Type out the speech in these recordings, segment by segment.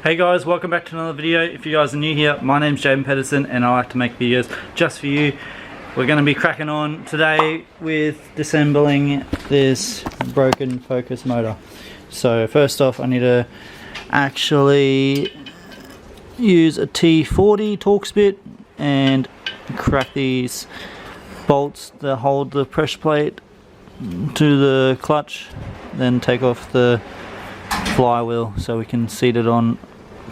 Hey guys, welcome back to another video. If you guys are new here, my name's Jaden Pedersen and I like to make videos just for you. We're going to be cracking on today with disassembling this broken focus motor. So first off, I need to actually use a T40 Torx bit and crack these bolts that hold the pressure plate to the clutch, then take off the flywheel so we can seat it on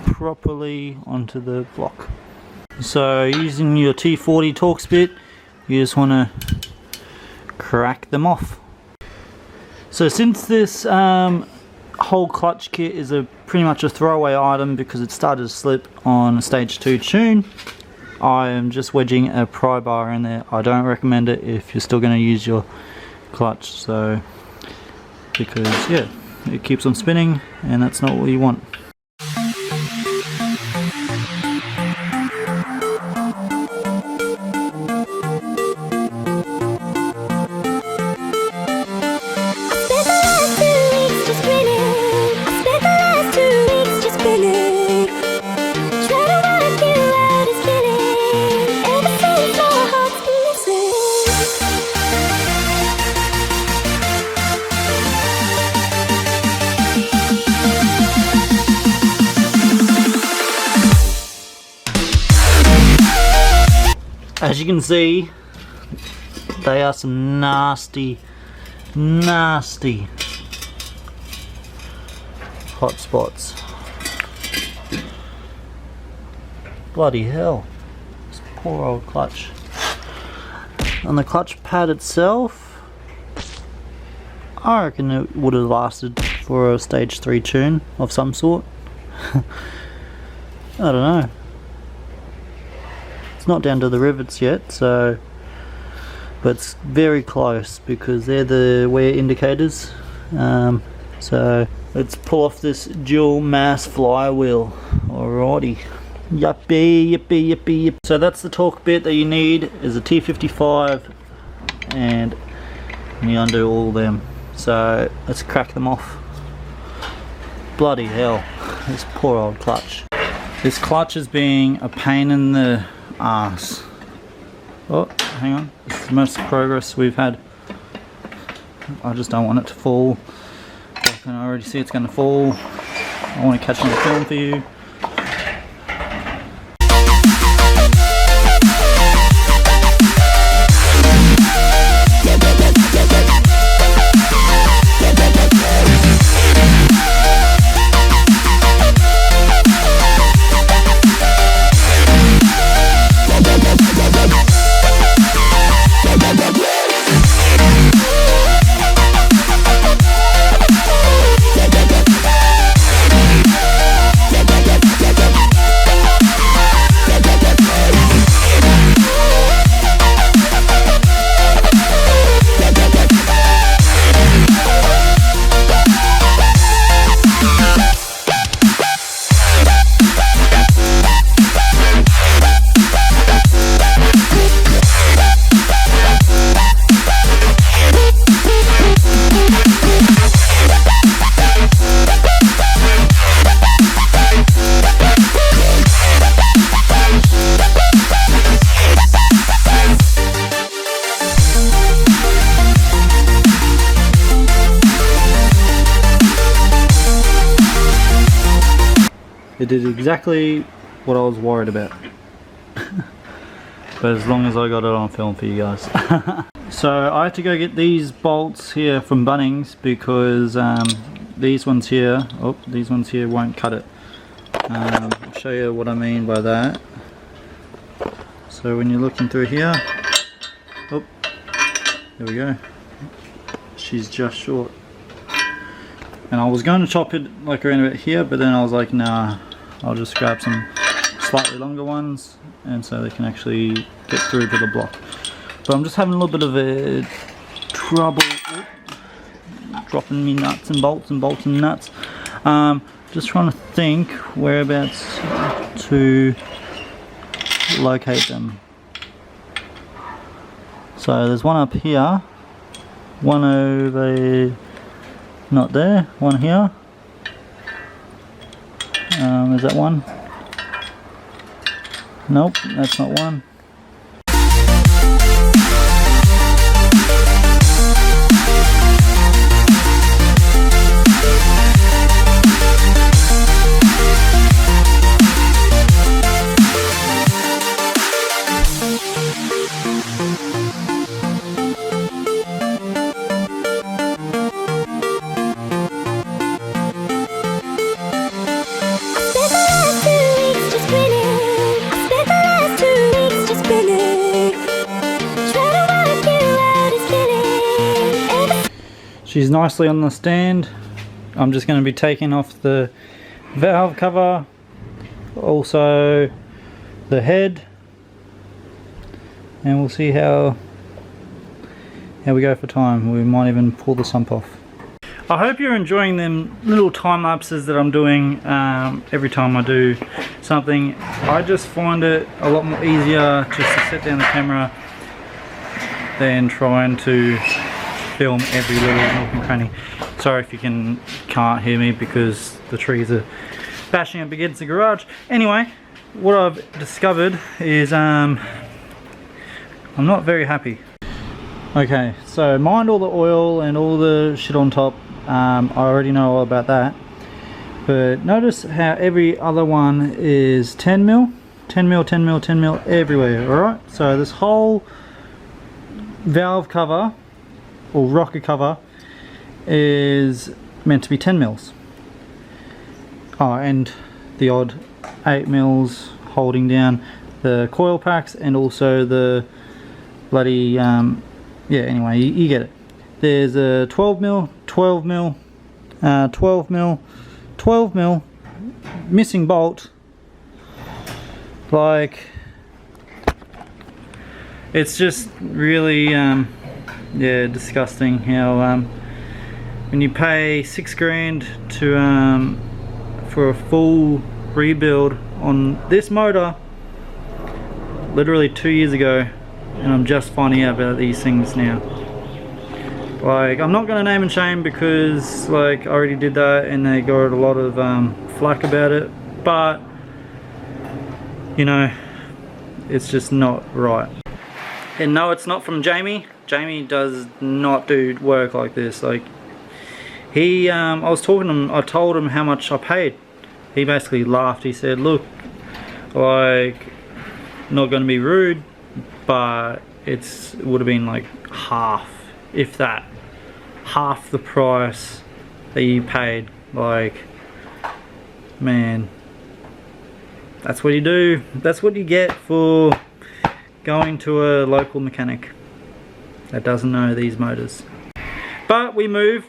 properly onto the block. So using your T40 Torx bit, you just want to crack them off. So since this whole clutch kit is pretty much a throwaway item because it started to slip on stage 2 tune, I am just wedging a pry bar in there. I don't recommend it if you're still going to use your clutch, so because yeah, it keeps on spinning and that's not what you want. As you can see, they are some nasty hot spots. Bloody hell, this poor old clutch. On the clutch pad itself, I reckon it would have lasted for a stage 3 tune of some sort. I don't know. Not down to the rivets yet, so, but it's very close because they're the wear indicators. So let's pull off this dual mass flywheel. Alrighty, yippee. So that's the torque bit that you need, is a T55, and you undo all them. So let's crack them off. Bloody hell, this poor old clutch. This clutch is being a pain in the arse. Oh, hang on. This is the most progress we've had. I just don't want it to fall. I can already see it's going to fall. I want to catch on film for you. It did exactly what I was worried about. But as long as I got it on film for you guys. So I had to go get these bolts here from Bunnings because these ones here won't cut it. I'll show you what I mean by that. So when you're looking through here, oh, there we go. She's just short. And I was going to chop it like around about here, but then I was like, nah, I'll just grab some slightly longer ones and so they can actually get through to the block. But I'm just having a little bit of a trouble dropping me nuts and bolts and nuts. Just trying to think whereabouts to locate them. So there's one up here, one over, not there, one here, Is that one? Nope, that's not one. She's nicely on the stand. I'm just going to be taking off the valve cover, also the head, and we'll see how we go for time. We might even pull the sump off. I hope you're enjoying them little time lapses that I'm doing every time I do something. I just find it a lot more easier just to set down the camera than trying to film every little nook and cranny. Sorry if you can't hear me because the trees are bashing up against the garage. Anyway, what I've discovered is I'm not very happy. Okay, so mind all the oil and all the shit on top. I already know all about that. But notice how every other one is 10 mil, 10 mil, 10 mil, 10 mil everywhere, alright? So this whole valve cover or rocker cover is meant to be 10 mils. Oh, and the odd 8 mils holding down the coil packs and also the bloody yeah, anyway, you get it. There's a 12 mil, 12 mil, 12 mil, 12 mil missing bolt. Like, it's just really yeah, disgusting how when you pay $6 grand to for a full rebuild on this motor literally 2 years ago, and I'm just finding out about these things now. Like, I'm not going to name and shame because like I already did that and they got a lot of flack about it, but you know, it's just not right. And no, it's not from Jamie. Jamie does not do work like this. Like, he, I was talking to him, I told him how much I paid. He basically laughed. He said, look, like, not going to be rude, but it would have been like half, if that, half the price that you paid. Like, man, that's what you do. That's what you get for going to a local mechanic that doesn't know these motors. But we move,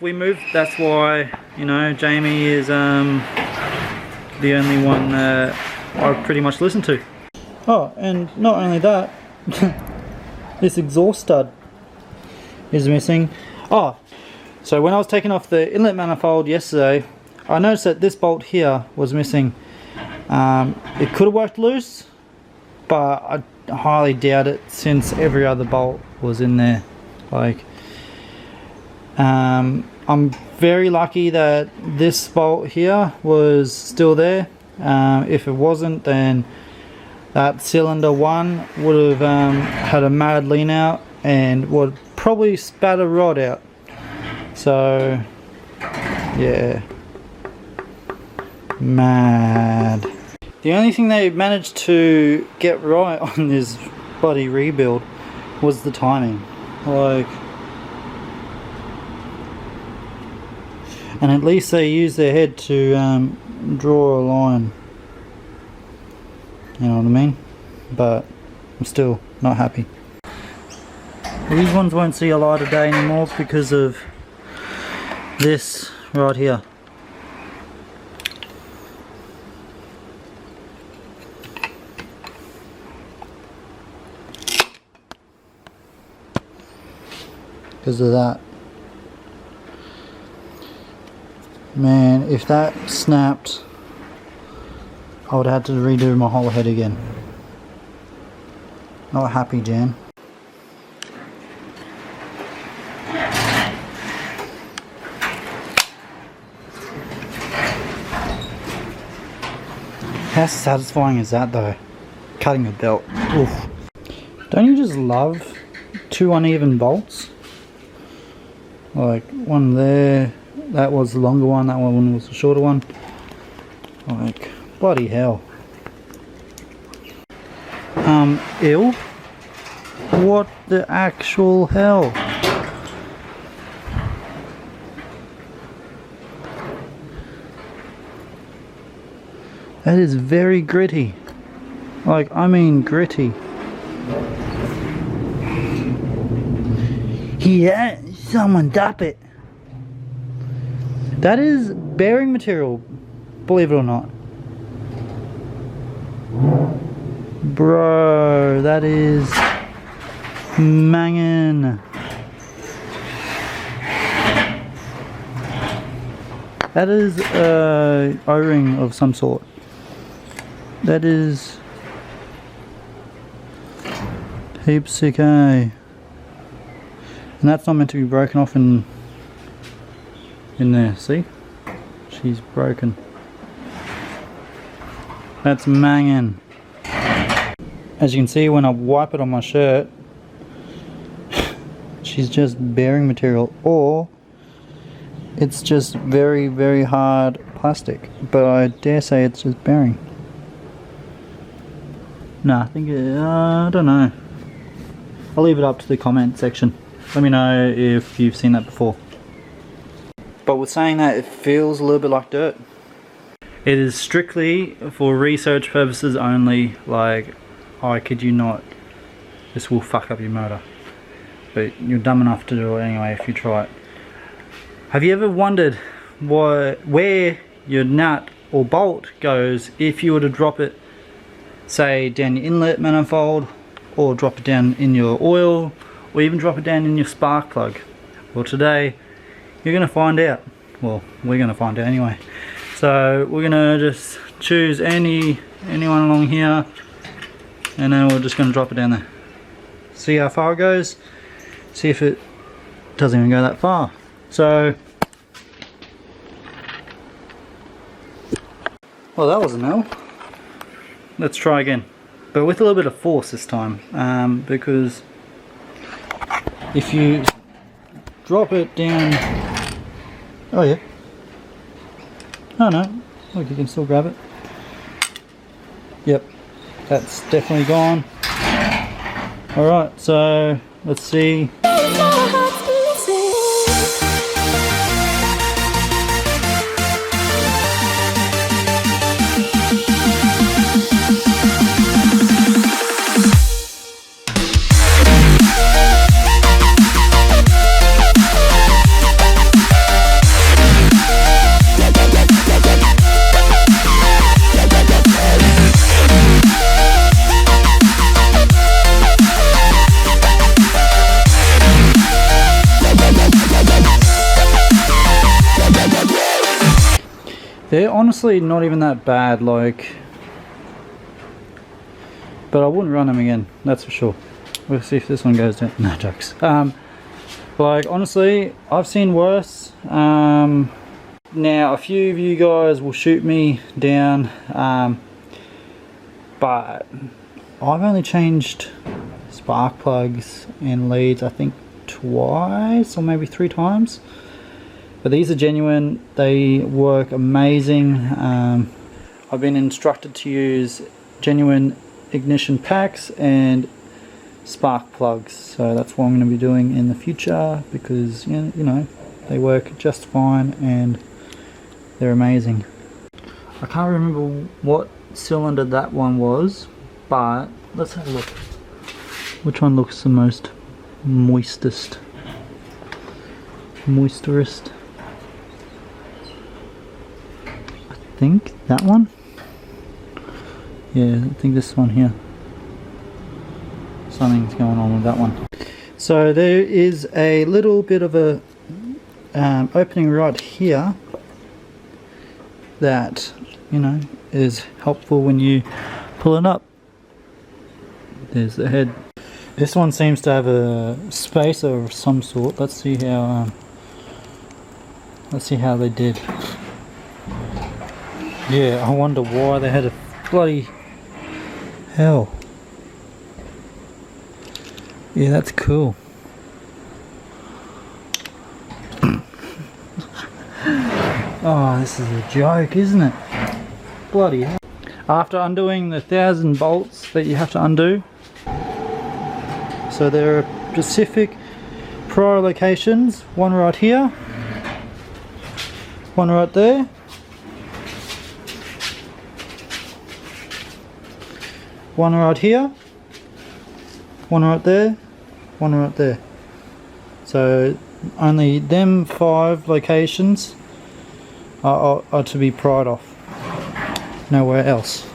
that's why, you know, Jamie is the only one that I pretty much listen to. Oh, and not only that, this exhaust stud is missing. Oh, so when I was taking off the inlet manifold yesterday, I noticed that this bolt here was missing. It could have worked loose, but I highly doubt it since every other bolt was in there. Like, I'm very lucky that this bolt here was still there. If it wasn't, then that cylinder 1 would have had a mad lean out and would probably spat a rod out. So yeah, mad. The only thing they managed to get right on this bloody rebuild was the timing. Like, and at least they used their head to draw a line. You know what I mean? But I'm still not happy. These ones won't see a light of day anymore because of this right here. Because of that. Man, if that snapped, I would have had to redo my whole head again. Not happy, Jan. How satisfying is that though? Cutting a belt. Oof. Don't you just love two uneven bolts? Like one there, that was the longer one, that one was the shorter one. Like, bloody hell. Ew. What the actual hell? That is very gritty. Like, I mean gritty. Yeah, someone dump it. That is bearing material, believe it or not. Bro, that is mangin'. That is a O-ring of some sort. That is heaps sick, eh? And that's not meant to be broken off in there, see? She's broken. That's mangin'. As you can see, when I wipe it on my shirt, she's just bearing material, or it's just very, very hard plastic. But I dare say it's just bearing. No, I think, I don't know. I'll leave it up to the comment section. Let me know if you've seen that before. But with saying that, it feels a little bit like dirt. It is strictly for research purposes only. Like, I kid you not, this will fuck up your motor. But you're dumb enough to do it anyway if you try it. Have you ever wondered where your nut or bolt goes if you were to drop it, say, down your inlet manifold, or drop it down in your oil, or even drop it down in your spark plug? Well, today you're going to find out. Well, we're going to find out anyway. So we're going to just choose anyone along here, and then we're just going to drop it down there. See how far it goes. See if it doesn't even go that far. So, well, that was a no. Let's try again, but with a little bit of force this time, because if you drop it down, oh yeah, oh no, look, you can still grab it. Yep, that's definitely gone. Alright, so let's see. They're honestly not even that bad, like, but I wouldn't run them again, that's for sure. We'll see if this one goes down. No jokes. Like, honestly, I've seen worse. Now, a few of you guys will shoot me down, but I've only changed spark plugs and leads, I think, twice or maybe 3 times. But these are genuine, they work amazing. I've been instructed to use genuine ignition packs and spark plugs, so that's what I'm going to be doing in the future, because you know, they work just fine and they're amazing. I can't remember what cylinder that one was, but let's have a look. Which one looks the most moistest? I think that one. Yeah, I think this one here. Something's going on with that one. So there is a little bit of a opening right here that, you know, is helpful when you pull it up. There's the head. This one seems to have a spacer of some sort. Let's see how they did. Yeah, I wonder why they had to Bloody hell. Yeah, that's cool. Oh, this is a joke, isn't it? Bloody hell. After undoing the 1,000 bolts that you have to undo, so there are specific prior locations, one right here, one right there, one right here, one right there, one right there. So only them 5 locations are to be pried off. Nowhere else.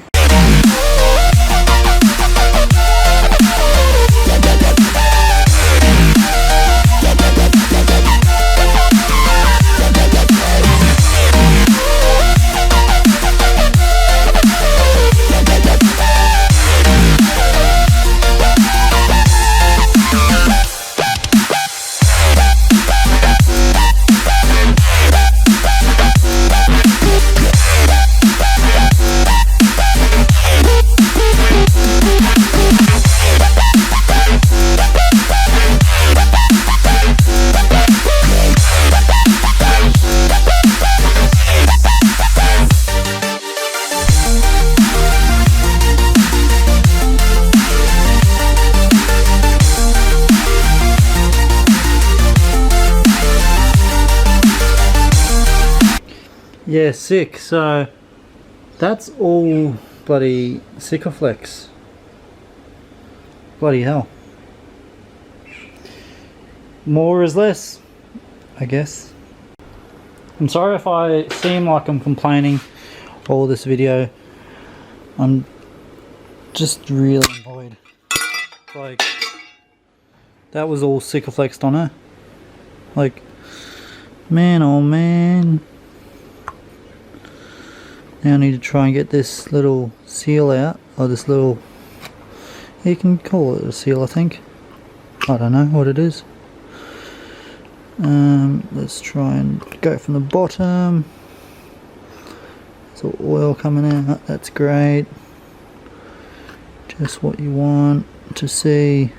Yeah, sick. So that's all bloody Sikaflex. Bloody hell. More is less, I guess. I'm sorry if I seem like I'm complaining all this video. I'm just really annoyed. Like, that was all Sikaflexed on her. Like, man, oh man. Now I need to try and get this little seal out, or this little, you can call it a seal, I think. I don't know what it is. Let's try and go from the bottom. There's all oil coming out, that's great. Just what you want to see.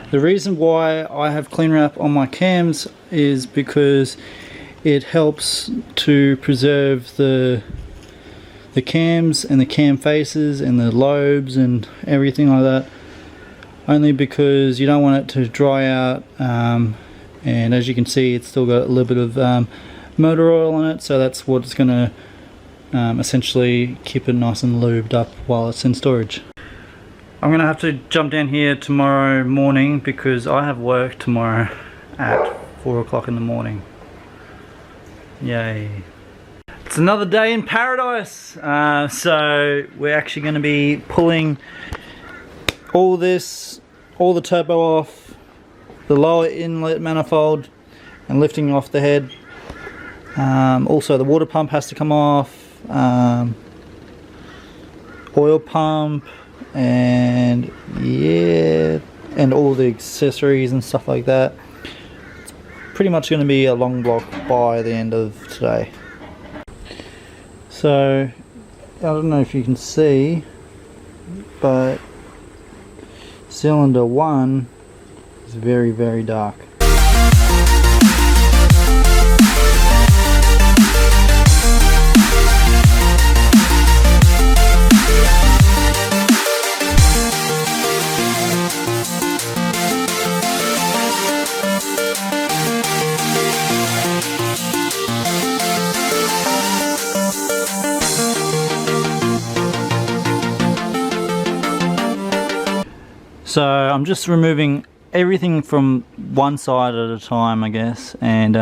The reason why I have clean wrap on my cams is because it helps to preserve the cams and the cam faces and the lobes and everything like that, only because you don't want it to dry out, and as you can see it's still got a little bit of motor oil on it, so that's what's going to essentially keep it nice and lubed up while it's in storage. I'm going to have to jump down here tomorrow morning because I have work tomorrow at 4 o'clock in the morning. Yay. It's another day in paradise. So we're actually going to be pulling all the turbo off, the lower inlet manifold, and lifting off the head. Also the water pump has to come off, oil pump, and yeah, and all the accessories and stuff like that. Pretty much going to be a long block by the end of today. So I don't know if you can see, but cylinder 1 is very, very dark. So I'm just removing everything from one side at a time, I guess, and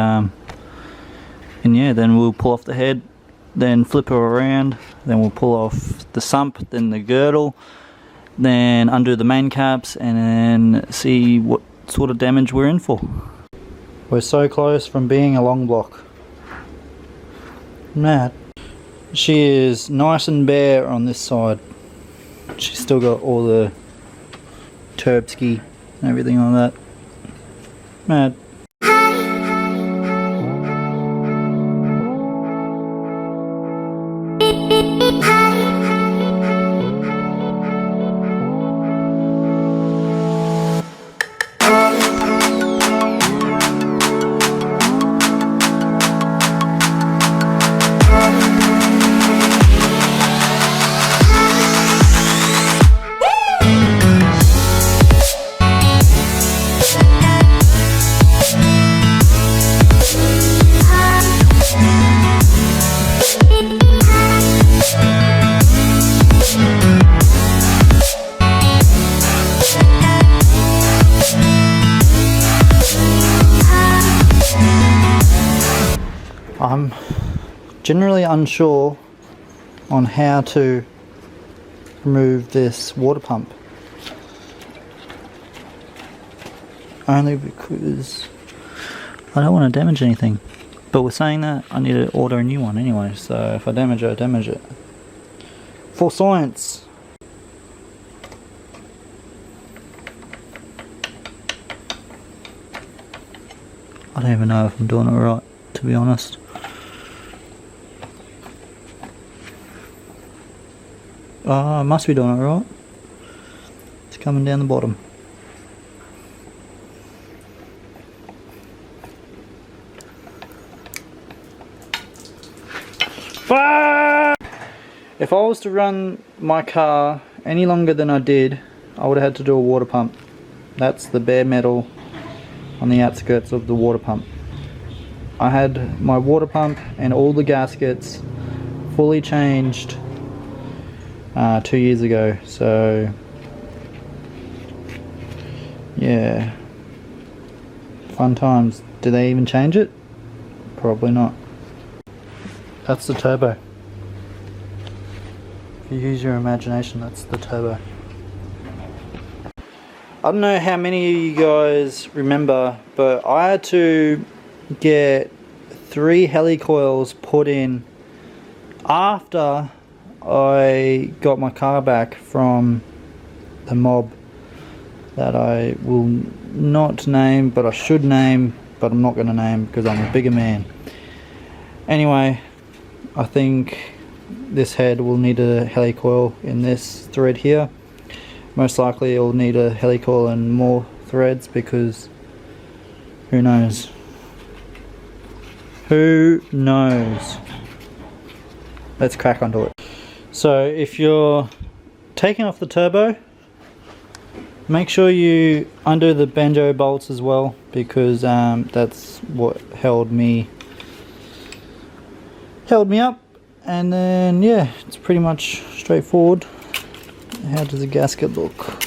yeah, then we'll pull off the head, then flip her around, then we'll pull off the sump, then the girdle, then undo the main caps, and then see what sort of damage we're in for. We're so close from being a long block. Mad. She is nice and bare on this side. She's still got all the turbski and everything like that. Mad. generally unsure on how to remove this water pump. Only because I don't want to damage anything. But with saying that, I need to order a new one anyway, so if I damage it, I damage it. For science! I don't even know if I'm doing it right, to be honest. I must be doing it right. It's coming down the bottom. If I was to run my car any longer than I did, I would have had to do a water pump. That's the bare metal on the outskirts of the water pump. I had my water pump and all the gaskets fully changed 2 years ago, so yeah, fun times. Did they even change it? Probably not. That's the turbo. If you use your imagination, that's the turbo. I don't know how many of you guys remember, but I had to get 3 helicoils put in after I got my car back from the mob that I will not name, but I should name, but I'm not going to name because I'm a bigger man. Anyway, I think this head will need a helicoil in this thread here. Most likely it'll need a helicoil and more threads because who knows? Who knows? Let's crack onto it. So if you're taking off the turbo, make sure you undo the banjo bolts as well, because that's what held me up. And then yeah, it's pretty much straightforward. How does the gasket look?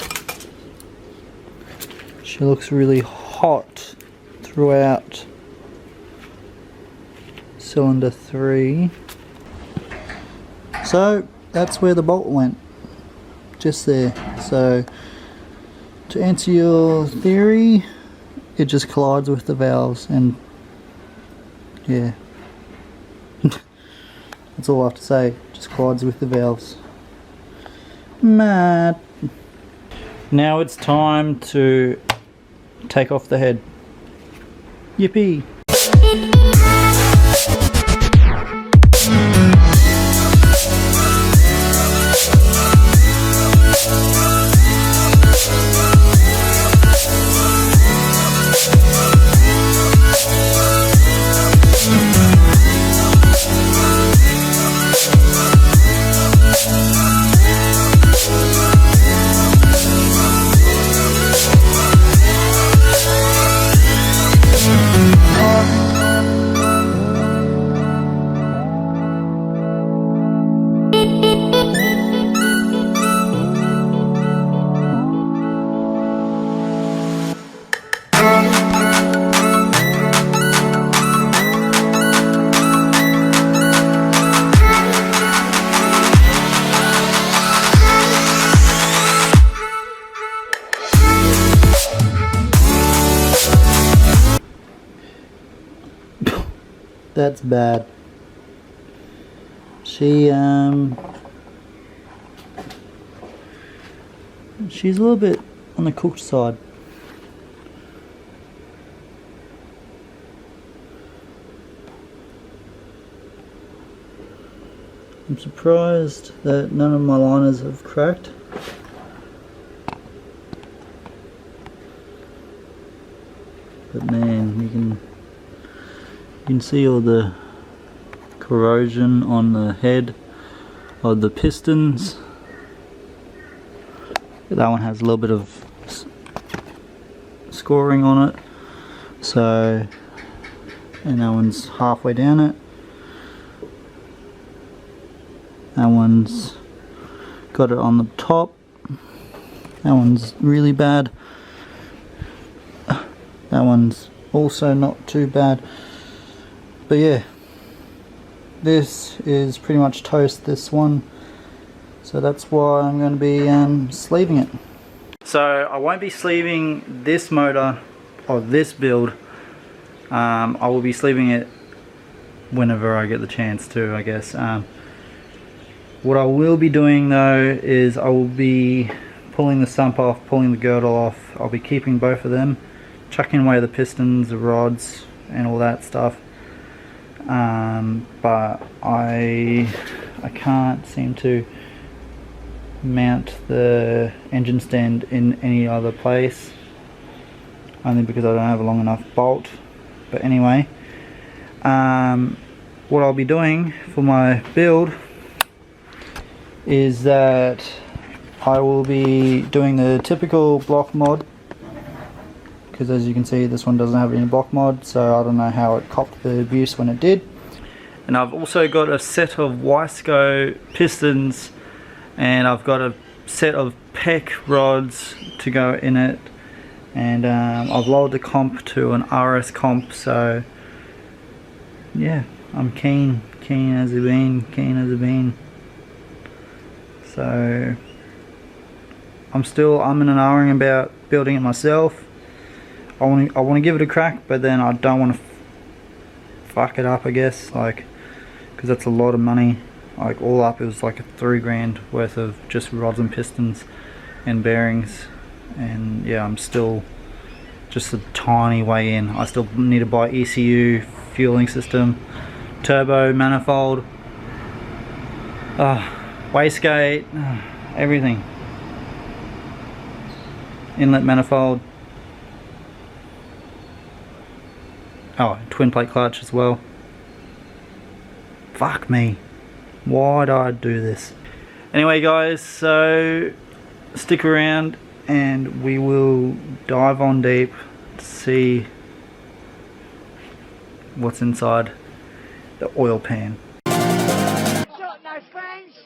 She looks really hot throughout cylinder 3. So that's where the bolt went, just there. So to answer your theory, it just collides with the valves, and yeah, that's all I have to say. Just collides with the valves. Mad. Now it's time to take off the head. Yippee! That's bad. She's a little bit on the cooked side. I'm surprised that none of my liners have cracked. But man, you can see all the corrosion on the head of the pistons. That one has a little bit of scoring on it, so, and that one's halfway down it. That one's got it on the top. That one's really bad. That one's also not too bad. But yeah, this is pretty much toast, this one. So that's why I'm going to be sleeving it. So I won't be sleeving this motor or this build. I will be sleeving it whenever I get the chance to, I guess. What I will be doing though is I will be pulling the sump off, pulling the girdle off. I'll be keeping both of them, chucking away the pistons, the rods and all that stuff. But I can't seem to mount the engine stand in any other place, only because I don't have a long enough bolt. But anyway, what I'll be doing for my build is that I will be doing the typical block mod, because as you can see this one doesn't have any block mod, so I don't know how it copped the abuse when it did. And I've also got a set of Wisco pistons, and I've got a set of PEC rods to go in it, and I've lowered the comp to an RS comp, so yeah, I'm keen as a bean. So I'm in an ahhing about building it myself. I want to give it a crack, but then I don't want to fuck it up, I guess, like, because that's a lot of money. Like all up it was like $3 grand worth of just rods and pistons and bearings, and yeah, I'm still just a tiny way in. I still need to buy ECU, fueling system, turbo, manifold, wastegate, everything, inlet manifold, twin plate clutch as well. Fuck me, why did I do this? Anyway guys, so stick around and we will dive on deep to see what's inside the oil pan. Got no friends.